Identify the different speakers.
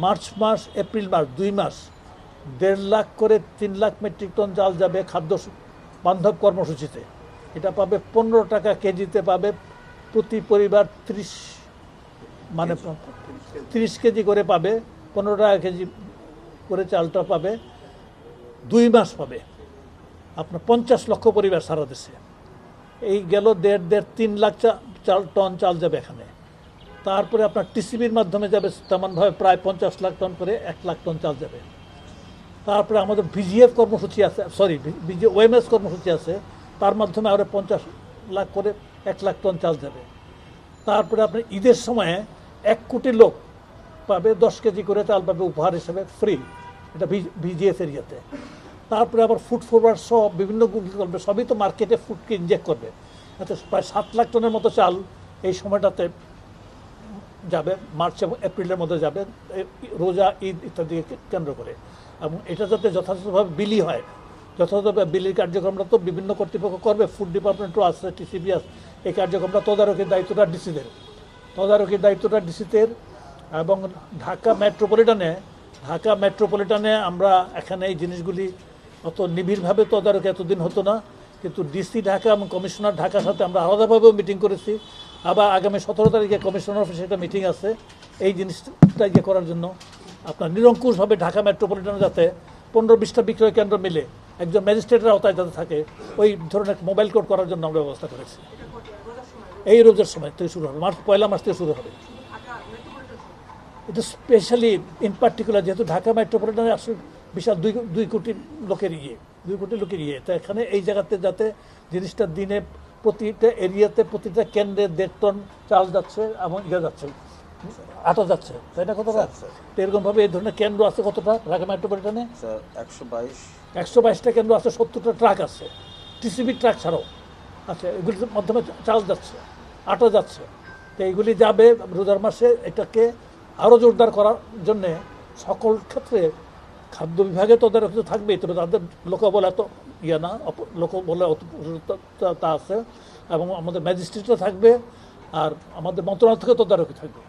Speaker 1: March মাস April মাস 2 মাস 1.5 লাখ করে 3 lakh metric ton চাল যাবে খাদ্য বান্ধব কর্মসূচিতে। এটা পাবে 15 টাকা কেজিতে পাবে প্রতি পরিবার 30 কেজি করে পাবে, 15 টাকা কেজি করে চালটা পাবে। 2 মাস পাবে আপনার 50 লক্ষ পরিবার সারা দেশে। এই গেল 3 লাখ টন চাল যাবে এখানে। তারপরে আপনার টিসিবির মাধ্যমে যাবে তেমনভাবে প্রায় 50 লাখ টন করে 1 লাখ টন চাল যাবে। তারপরে আমাদের ভিজিএফ কর্মসূচি আছে, ওএমএস কর্মসূচি আছে, তার মাধ্যমে আরও 50 লাখ করে 1 লাখ টন চাল যাবে। তারপরে আপনার ঈদের সময়ে 1 কোটি লোক পাবে 10 কেজি করে চাল পাবে উপহার হিসেবে ফ্রি, এটা ভিজিএফ এরিয়াতে। তারপরে আবার ফুড ফরওয়ার্ড সব বিভিন্ন করবে, সবই তো মার্কেটে ফুডকে ইনজেক্ট করবে। আচ্ছা, প্রায় 7 লাখ টনের মতো চাল এই সময়টাতে যাবে, মার্চ এবং এপ্রিলের মধ্যে যাবে, রোজা ঈদ ইত্যাদিকে কেন্দ্র করে। এবং এটা যাতে যথাযথভাবে বিলি হয়, যথাযথভাবে বিলির কার্যক্রমটা তো বিভিন্ন কর্তৃপক্ষ করবে, ফুড ডিপার্টমেন্টও আছে, টিসিবি আছে, এই কার্যক্রমটা তদারকির দায়িত্বটা ডিসিদের। এবং ঢাকা মেট্রোপলিটনে আমরা এখানে এই জিনিসগুলি অত নিবিড়ভাবে তদারকি এতদিন হতো না, কিন্তু ডিসি ঢাকা এবং কমিশনার ঢাকার সাথে আমরা আলাদাভাবেও মিটিং করেছি। আবার আগামী 17 তারিখে কমিশনার অফিসে একটা মিটিং আছে এই জিনিসটা করার জন্য। আপনার নিরঙ্কুশভাবে ঢাকা মেট্রোপলিটনে যাতে 15-20টা বিক্রয় কেন্দ্র মিলে একজন ম্যাজিস্ট্রেটের আওতায় যাতে থাকে, ওই ধরনের মোবাইল কোড করার জন্য আমরা ব্যবস্থা করেছি। এই রোজার সময় থেকে শুরু হবে, পয়লা মাস থেকে শুরু হবে। এটা স্পেশালি ইন পার্টিকুলার যেহেতু ঢাকা মেট্রোপলিটনে আসলে বিশাল 2 কোটি লোকের 2 কোটি লোকের তো এখানে এই জায়গাতে যাতে জিনিসটা দিনে প্রতিটা এরিয়াতে প্রতিটা কেন্দ্রে 1.5 টন চাল যাচ্ছে এবং যাচ্ছে, আটা যাচ্ছে, তাই না? কতটা এরকমভাবে এই ধরনের কেন্দ্র আছে কতটা ঢাকা মেট্রোপলিটনে? 122টা কেন্দ্র আছে, 70টা ট্রাক আছে, টিসিবি ট্রাক ছাড়াও আচ্ছা, এগুলির মাধ্যমে চাল যাচ্ছে, আটা যাচ্ছে। তো এইগুলি যাবে রোজার মাসে। এটাকে আরও জোরদার করার জন্যে সকল ক্ষেত্রে খাদ্য বিভাগে তদারকি থাকবেই, তবে তাদের লোকবল এত লোকবলে তা আছে, এবং আমাদের ম্যাজিস্ট্রেটরা থাকবে, আর আমাদের মন্ত্রণালয় থেকে তদারকি থাকবে।